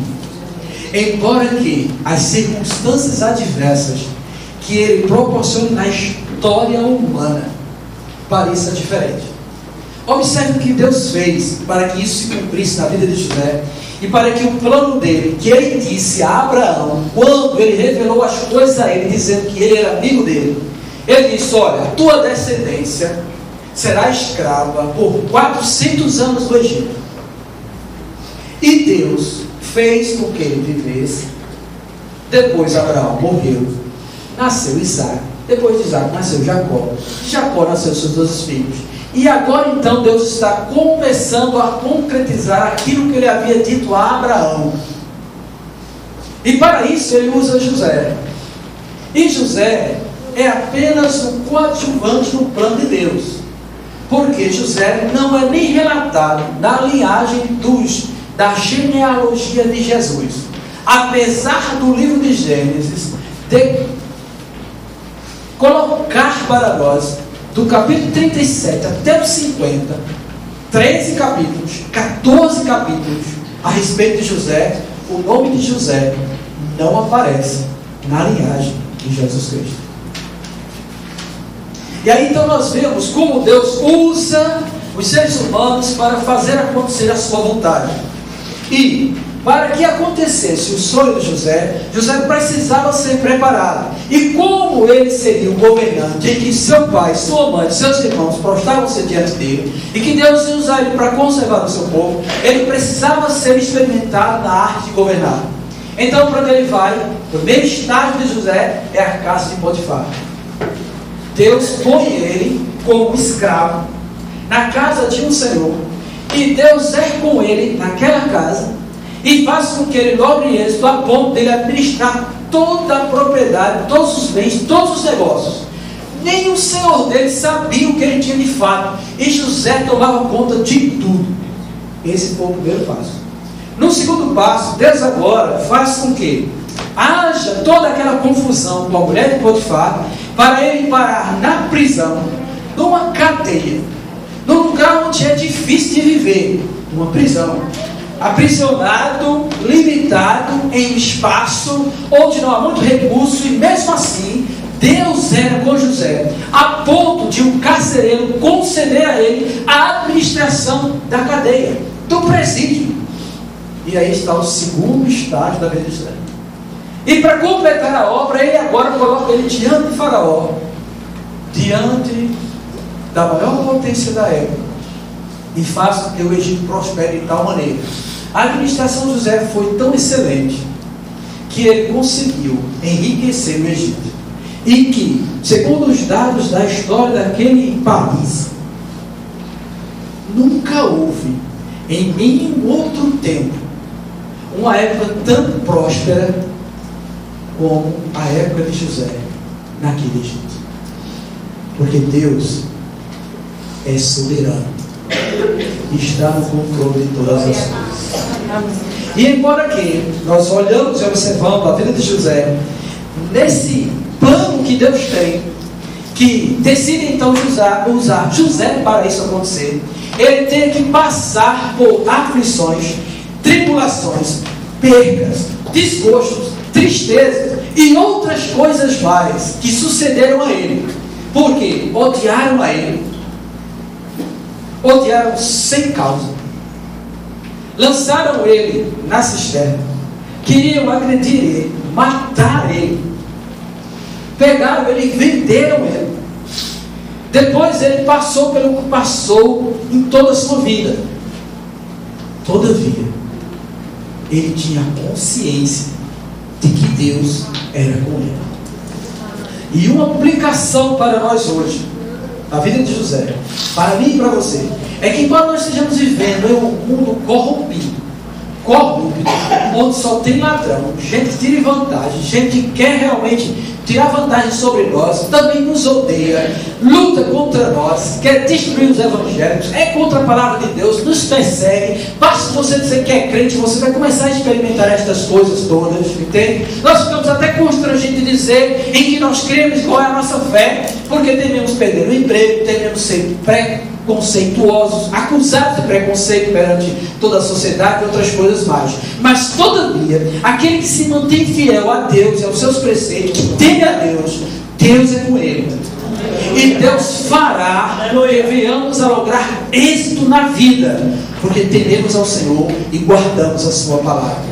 A: Embora que as circunstâncias adversas que Ele proporciona na história humana pareça diferente. Observe o que Deus fez para que isso se cumprisse na vida de José e para que o plano dele, que Ele disse a Abraão, quando Ele revelou as coisas a ele, dizendo que ele era amigo dele, Ele disse, olha, a tua descendência será escrava por 400 anos no Egito. E Deus fez com que ele vivesse. Depois Abraão morreu, nasceu Isaac, depois de Isaac nasceu Jacó, Jacó nasceu seus 12 filhos, e agora então Deus está começando a concretizar aquilo que Ele havia dito a Abraão, e para isso Ele usa José, e José é apenas um coadjuvante no plano de Deus, porque José não é nem relatado na linhagem da genealogia de Jesus, apesar do livro de Gênesis de colocar para nós, do capítulo 37 até o 50, 13 capítulos, 14 capítulos a respeito de José. O nome de José não aparece na linhagem de Jesus Cristo. E aí então nós vemos como Deus usa os seres humanos para fazer acontecer a sua vontade. E para que acontecesse o sonho de José, José precisava ser preparado. E como ele seria o governante em que seu pai, sua mãe, seus irmãos prostravam-se diante dele, e que Deus ia usar ele para conservar o seu povo, ele precisava ser experimentado na arte de governar. Então, para onde ele vai? O primeiro estágio de José é a casa de Potifar. Deus põe ele como escravo na casa de um senhor, e Deus é com ele naquela casa, e faz com que ele logre êxito a ponto dele administrar toda a propriedade, todos os bens, todos os negócios. Nem o senhor dele sabia o que ele tinha de fato, e José tomava conta de tudo. Esse foi o primeiro passo. No segundo passo, Deus agora faz com que haja toda aquela confusão com a mulher de Potifar, para ele parar na prisão, numa cadeia, num lugar onde é difícil de viver, numa prisão, aprisionado, limitado em um espaço onde não há muito recurso, e mesmo assim Deus era com José, a ponto de um carcereiro conceder a ele a administração da cadeia, do presídio. E aí está o segundo estágio da vida de José. E para completar a obra, ele agora coloca ele diante de Faraó, diante da maior potência da época, e faz com que o Egito prospere de tal maneira. A administração de José foi tão excelente que ele conseguiu enriquecer o Egito, e que, segundo os dados da história daquele país, nunca houve em nenhum outro tempo uma época tão próspera como a época de José naquele Egito. Porque Deus é soberano, está no controle de todas as coisas. E embora que nós olhamos e observamos a vida de José, nesse plano que Deus tem, que decide então usar José para isso acontecer, ele tem que passar por aflições, tribulações, percas, desgostos, tristezas e outras coisas várias que sucederam a ele. Porque odiaram a ele, odiaram sem causa, lançaram ele na cisterna, queriam agredir ele, matar ele, pegaram ele e venderam ele. Depois ele passou pelo que passou em toda a sua vida. Todavia, ele tinha consciência de que Deus era com ele. E uma aplicação para nós hoje, a vida de José, para mim e para você, é que embora nós estejamos vivendo em um mundo corrompido, onde só tem ladrão, gente que tira vantagem, gente que quer realmente tirar vantagem sobre nós, também nos odeia, luta contra nós, quer destruir os evangélicos, é contra a palavra de Deus, nos persegue. Basta você dizer que é crente, você vai começar a experimentar estas coisas todas, entende? Nós ficamos até constrangidos de dizer em que nós cremos, qual é a nossa fé, porque tememos perder o emprego, tememos ser preconceituosos, acusados de preconceito perante toda a sociedade e outras coisas mais. Mas todavia, aquele que se mantém fiel a Deus e aos seus preceitos, que teme a Deus, Deus é com ele. E Deus fará que venhamos a lograr êxito na vida, porque tememos ao Senhor e guardamos a sua palavra.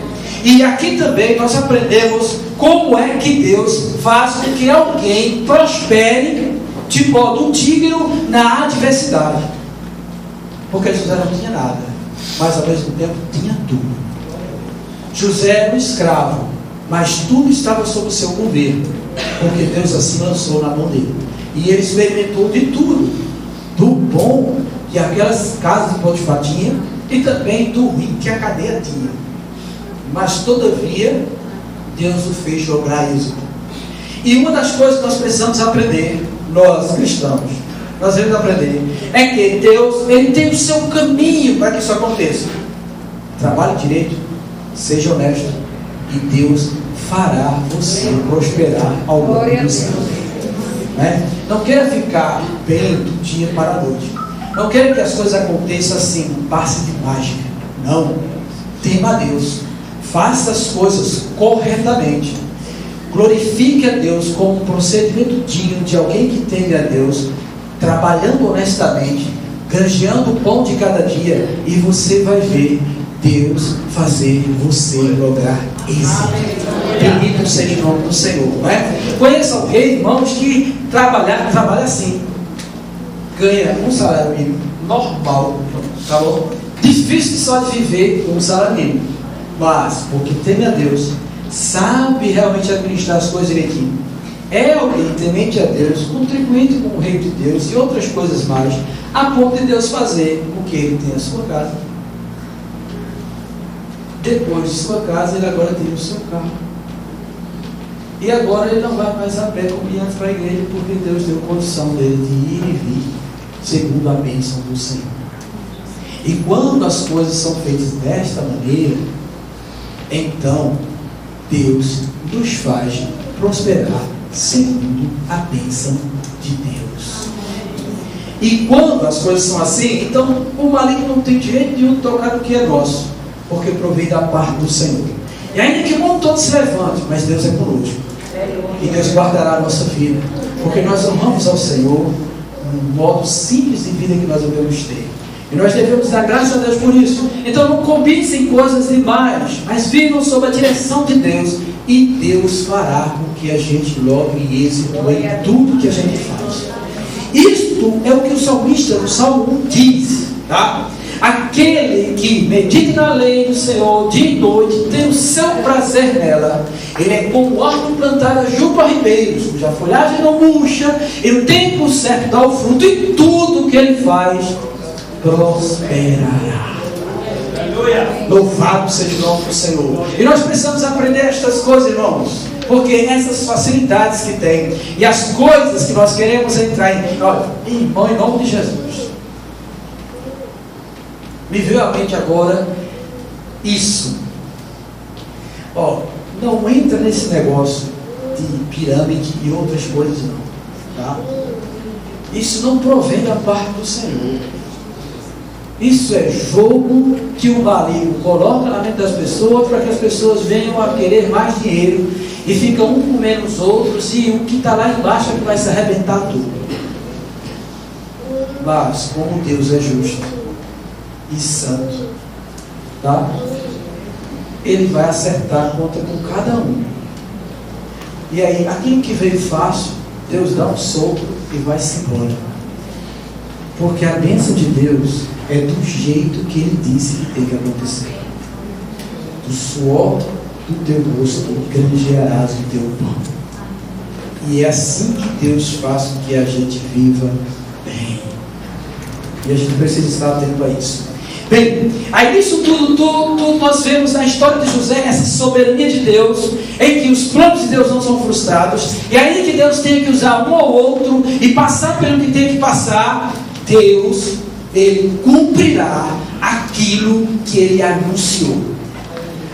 A: E aqui também nós aprendemos como é que Deus faz com que alguém prospere de modo digno na adversidade. Porque José não tinha nada, mas ao mesmo tempo tinha tudo. José era um escravo, mas tudo estava sob o seu governo, porque Deus assim lançou na mão dele. E ele experimentou de tudo, do bom que aquelas casas de Potifar tinham, e também do ruim que a cadeia tinha. Mas todavia, Deus o fez lograr êxito. E uma das coisas que nós precisamos aprender, nós cristãos, nós devemos aprender, é que Deus, Ele tem o seu caminho para que isso aconteça. Trabalhe direito, seja honesto, e Deus fará você prosperar ao longo dos anos. Né? Não queira ficar bem do dia para a noite. Não queira que as coisas aconteçam assim, um passe de mágica. Não. Tema a Deus. Faça as coisas corretamente. Glorifique a Deus com um procedimento digno de alguém que teme a Deus, trabalhando honestamente, granjeando o pão de cada dia, e você vai ver Deus fazer você lograr êxito. Bendito seja o nome do Senhor, não é? Conheço alguém, irmãos, que trabalha assim, ganha um salário mínimo normal, tá bom? Difícil só de viver com um salário mínimo, mas porque teme a Deus, sabe realmente administrar as coisas direitinho, é alguém temente a Deus, contribuindo com o reino de Deus e outras coisas mais, a ponto de Deus fazer com que ele tenha a sua casa. Depois de sua casa, ele agora tem o seu carro. E agora ele não vai mais a pé como antes para a igreja, porque Deus deu condição dele de ir e vir, segundo a bênção do Senhor. E quando as coisas são feitas desta maneira, então Deus nos faz prosperar segundo a bênção de Deus. E quando as coisas são assim, então o maligno não tem direito nenhum de tocar no que é nosso, porque provém da parte do Senhor. E ainda que o mundo todo se levante, mas Deus é conosco. E Deus guardará a nossa vida, porque nós amamos ao Senhor no modo simples de vida que nós devemos ter. E nós devemos dar graças a Deus por isso. Então não cobiçem coisas demais, mas vivam sob a direção de Deus. E Deus fará com que a gente logre êxito em tudo que a gente faz. Isto é o que o salmista, no Salmo 1, diz, tá? Aquele que medita na lei do Senhor dia e noite, tem o seu prazer nela. Ele é como árvore plantada junto a ribeiros, cuja folhagem não murcha, e no tempo certo dá o fruto, e tudo que ele faz prosperará. Louvado seja o nome do Senhor. E nós precisamos aprender estas coisas, irmãos, porque essas facilidades que tem e as coisas que nós queremos entrar em, olha, irmão, em nome de Jesus, me veio à mente agora isso. Não entra nesse negócio de pirâmide e outras coisas não, tá? Isso não provém da parte do Senhor. Isso é jogo que o maligno coloca na mente das pessoas para que as pessoas venham a querer mais dinheiro e ficam um comendo os outros, e o que está lá embaixo é que vai se arrebentar tudo. Mas como Deus é justo e santo, tá? Ele vai acertar a conta com cada um. E aí, aquilo que veio fácil, Deus dá um sopro e vai-se embora. Porque a bênção de Deus é do jeito que Ele disse que tem que acontecer. Do suor do teu rosto granjearás o teu pão. E é assim que Deus faz com que a gente viva bem. E a gente precisa estar atento a isso. Bem, aí nisso tudo nós vemos na história de José essa soberania de Deus, em que os planos de Deus não são frustrados, e ainda que Deus tenha que usar um ou outro e passar pelo que tem que passar, Deus, Ele cumprirá aquilo que Ele anunciou.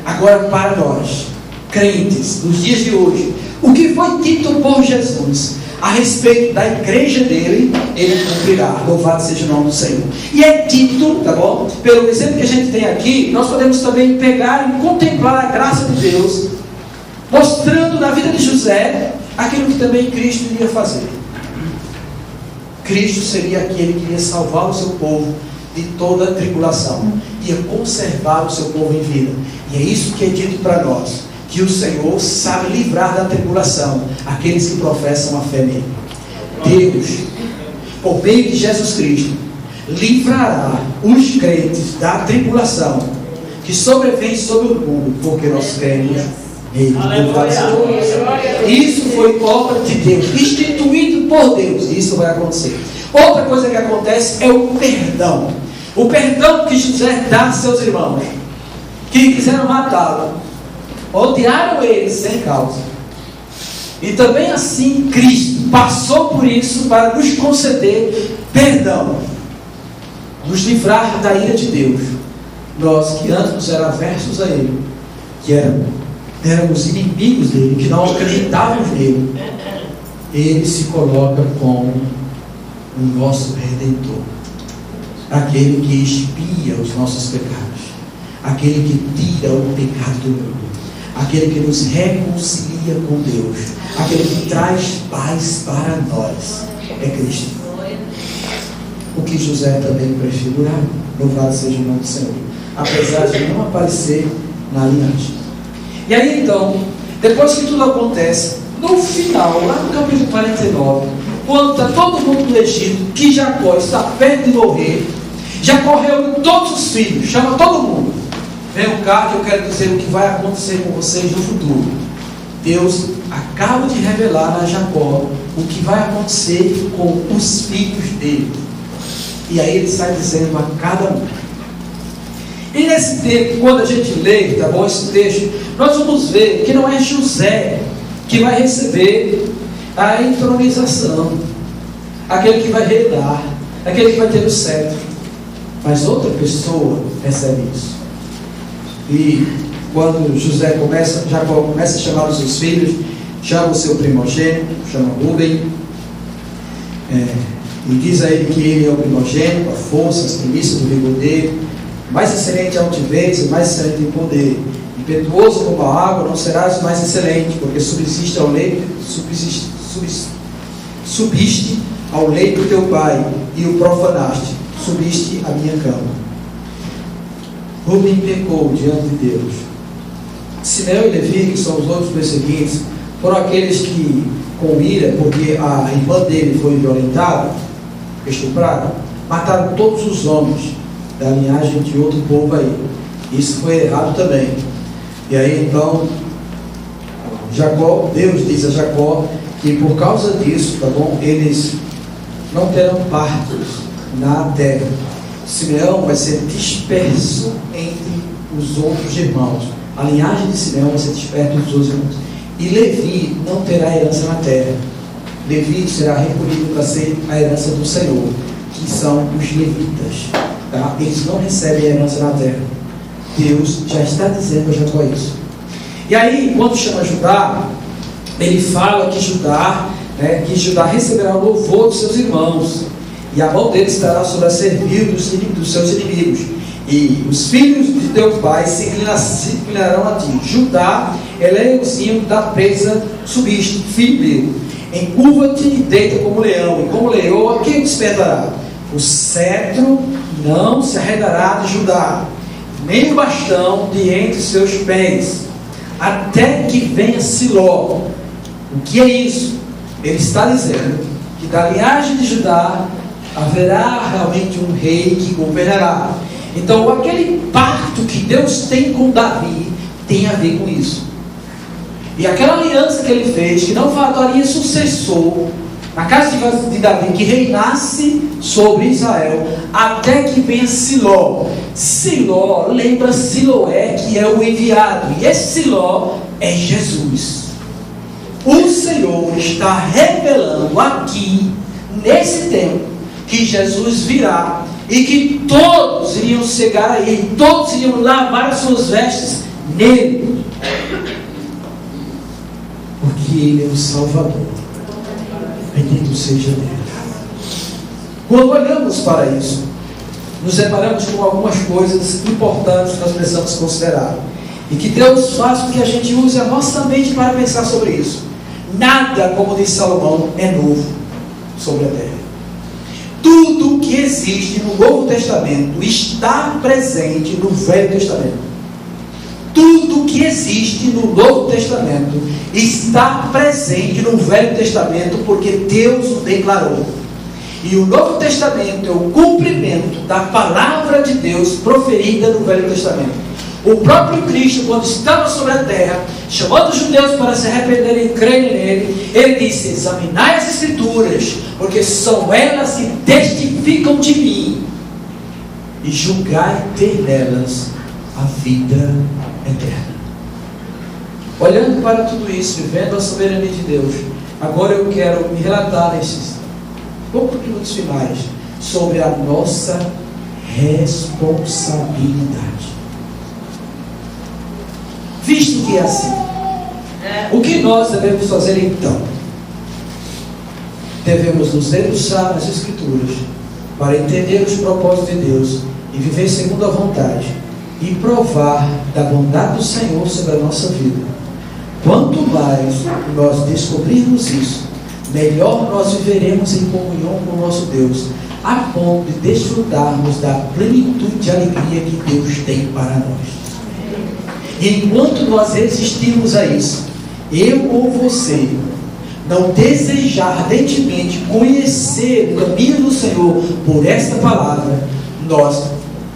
A: Agora, para nós, crentes, nos dias de hoje, o que foi dito por Jesus a respeito da igreja dele, Ele cumprirá. Louvado seja o nome do Senhor. E é dito, tá bom? Pelo exemplo que a gente tem aqui, nós podemos também pegar e contemplar a graça de Deus, mostrando na vida de José aquilo que também Cristo iria fazer. Cristo seria aquele que iria salvar o seu povo de toda a tribulação, ia conservar o seu povo em vida. E é isso que é dito para nós, que o Senhor sabe livrar da tribulação aqueles que professam a fé nele. Deus, por meio de Jesus Cristo, livrará os crentes da tribulação que sobrevém sobre o mundo, porque nós cremos nele. Isso foi obra de Deus, instituído por Deus, e isso vai acontecer. Outra coisa que acontece é o perdão. O perdão que José dá a seus irmãos que quiseram matá-lo, odiaram ele sem causa. E também assim Cristo passou por isso para nos conceder perdão, nos livrar da ira de Deus. Nós que antes éramos aversos a Ele, que éramos inimigos dele, que não acreditávamos nele, Ele se coloca como o nosso Redentor, aquele que expia os nossos pecados, aquele que tira o pecado do mundo, aquele que nos reconcilia com Deus, aquele que traz paz para nós. É Cristo. O que José também prefigurava. Louvado seja o nome do Senhor, apesar de não aparecer na linhagem. E aí então, depois que tudo acontece, no final, lá no capítulo 49, quando está todo mundo no Egito, que Jacó está perto de morrer, Jacó reúne todos os filhos, chama todo mundo. Vem cá que eu quero dizer o que vai acontecer com vocês no futuro. Deus acaba de revelar a Jacó o que vai acontecer com os filhos dele. E aí ele sai dizendo a cada um. E nesse tempo, quando a gente lê, tá bom, esse texto, nós vamos ver que não é José que vai receber a entronização, aquele que vai reinar, aquele que vai ter o cetro, mas outra pessoa recebe isso. E quando Jacó começa a chamar os seus filhos, chama o seu primogênito, chama Rúben, e diz a ele que ele é o primogênito, a força, as primícias do vigor dele, mais excelente em altivez e mais excelente em poder, impetuoso como a água, não serás mais excelente, porque subsiste ao leito do teu pai, e o profanaste. subiste a minha cama. Rubem pecou diante de Deus. Simeão e Levi, que são os outros dois seguintes, foram aqueles que, com ira, porque a irmã dele foi violentada, estuprada, mataram todos os homens da linhagem de outro povo aí. Isso foi errado também. E aí então Jacó, Deus diz a Jacó que por causa disso, tá bom, eles não terão partos na terra. Simeão vai ser disperso entre os outros irmãos. A linhagem de Simeão vai ser dispersa entre os outros irmãos. E Levi não terá herança na terra. Levi será recolhido para ser a herança do Senhor, que são os levitas, tá? Eles não recebem herança na terra. Deus já está dizendo a Jacó isso. E aí, quando chama Judá, ele fala que Judá receberá o louvor dos seus irmãos, e a mão dele estará sobre a cerviz dos seus inimigos, e os filhos de teu pai se inclinarão a ti. Judá, leãozinho da presa subiste, filho meu, encurva-te e deita como leão, e como leoa, quem despertará? O cetro não se arredará de Judá, nem o bastão de entre seus pés, até que venha Siló. O que é isso? Ele está dizendo que da linhagem de Judá haverá realmente um rei que governará. Então aquele pacto que Deus tem com Davi tem a ver com isso. E aquela aliança que ele fez, que não faltaria sucessor na casa de Davi, que reinasse sobre Israel, até que venha Siló. Siló lembra Siloé, que é o enviado, e esse Siló é Jesus. O Senhor está revelando aqui, nesse tempo, que Jesus virá, e que todos iriam chegar a Ele, todos iriam lavar as suas vestes nele, porque Ele é o Salvador. Bendito seja Deus. Quando olhamos para isso, nos deparamos com algumas coisas importantes que nós precisamos considerar, e que Deus faz com que a gente use a nossa mente para pensar sobre isso. Nada, como disse Salomão, é novo sobre a terra. Tudo que existe no Novo Testamento está presente no Velho Testamento. Tudo que existe no Novo Testamento está presente no Velho Testamento, porque Deus o declarou. E o Novo Testamento é o cumprimento da palavra de Deus proferida no Velho Testamento. O próprio Cristo, quando estava sobre a terra, chamando os judeus para se arrependerem e crerem nele, ele disse: examinai as Escrituras, porque são elas que testificam de mim, e julgai ter nelas a vida eterna. Olhando para tudo isso, vivendo a soberania de Deus, agora eu quero me relatar nesses poucos minutos finais sobre a nossa responsabilidade. Visto que é assim, o que nós devemos fazer então? Devemos nos debruçar nas Escrituras para entender os propósitos de Deus e viver segundo a vontade, e provar da bondade do Senhor sobre a nossa vida. Quanto mais nós descobrirmos isso, melhor nós viveremos em comunhão com o nosso Deus, a ponto de desfrutarmos da plenitude de alegria que Deus tem para nós. E enquanto nós resistirmos a isso, eu ou você não desejar ardentemente conhecer o caminho do Senhor por esta palavra, nós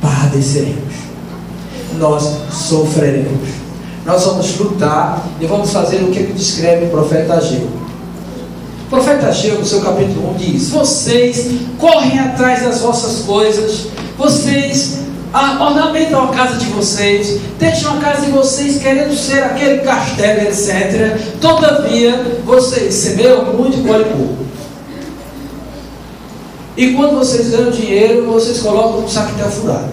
A: padeceremos, nós sofreremos, nós vamos lutar e vamos fazer o que descreve o profeta Ageu. O profeta Ageu, no seu capítulo 1, diz: vocês correm atrás das vossas coisas, vocês ornamentam a casa de vocês, deixam a casa de vocês querendo ser aquele castelo, etc. Todavia, vocês semeiam muito e colhem pouco. E quando vocês ganham dinheiro, vocês colocam no saquetel furado.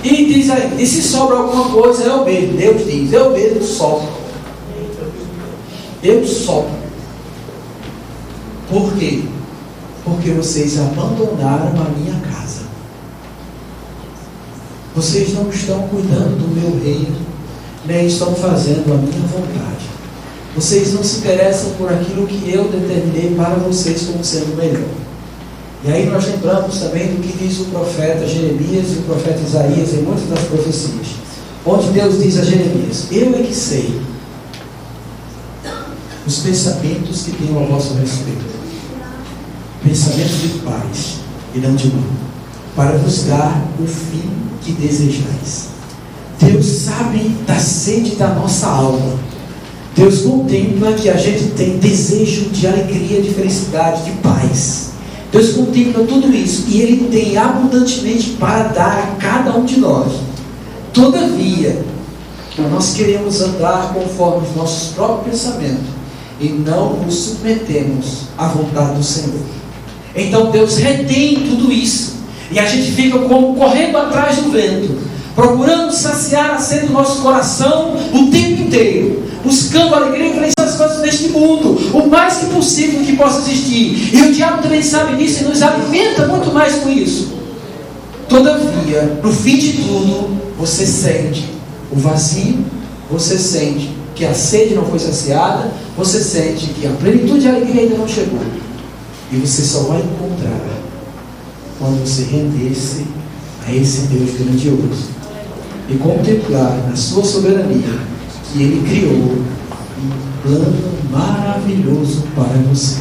A: E diz aí, e se sobra alguma coisa, eu mesmo, Deus diz, eu mesmo sopro. Eu sopro. Por quê? Porque vocês abandonaram a minha casa. Vocês não estão cuidando do meu reino, nem estão fazendo a minha vontade. Vocês não se interessam por aquilo que eu determinei para vocês como sendo melhor. E aí nós lembramos também do que diz o profeta Jeremias e o profeta Isaías em muitas das profecias, onde Deus diz a Jeremias: eu é que sei os pensamentos que tenho a vosso respeito, pensamentos de paz e não de mal, para vos dar o fim que desejais. Deus sabe da sede da nossa alma. Deus contempla que a gente tem desejo de alegria, de felicidade, de paz. Deus contempla tudo isso e Ele tem abundantemente para dar a cada um de nós. Todavia, nós queremos andar conforme os nossos próprios pensamentos e não nos submetemos à vontade do Senhor. Então Deus retém tudo isso e a gente fica como correndo atrás do vento, procurando saciar a sede do nosso coração o tempo inteiro, buscando alegria e felicidade das coisas deste mundo, o mais que possível que possa existir. E o diabo também sabe disso e nos alimenta muito mais com isso. Todavia, no fim de tudo, você sente o vazio, você sente que a sede não foi saciada, você sente que a plenitude de alegria ainda não chegou. E você só vai encontrar quando você render-se a esse Deus grandioso e contemplar na sua soberania que Ele criou um plano maravilhoso para você.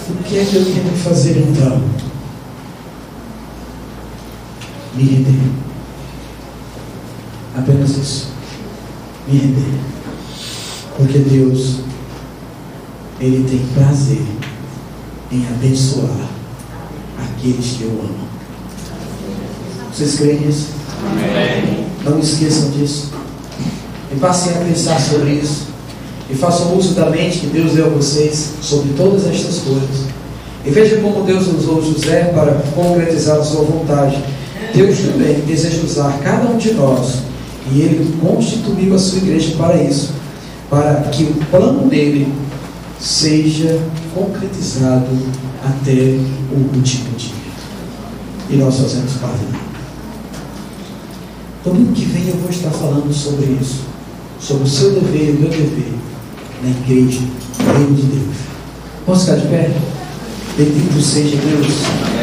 A: O que é que eu tenho que fazer então? Me render. Apenas isso. Me render. Porque Deus, Ele tem prazer em abençoar aqueles que eu amo. Vocês creem nisso? Amém. Não esqueçam disso. E passem a pensar sobre isso. E façam uso da mente que Deus deu a vocês sobre todas estas coisas. E veja como Deus usou José para concretizar a sua vontade. Deus também deseja usar cada um de nós. E Ele constituiu a sua igreja para isso. Para que o plano dele seja concretizado até o último dia. E nós fazemos parte dele. Domingo que vem eu vou estar falando sobre isso, sobre o seu dever e o meu dever na igreja, no reino de Deus. Vamos ficar de pé? Bendito seja Deus.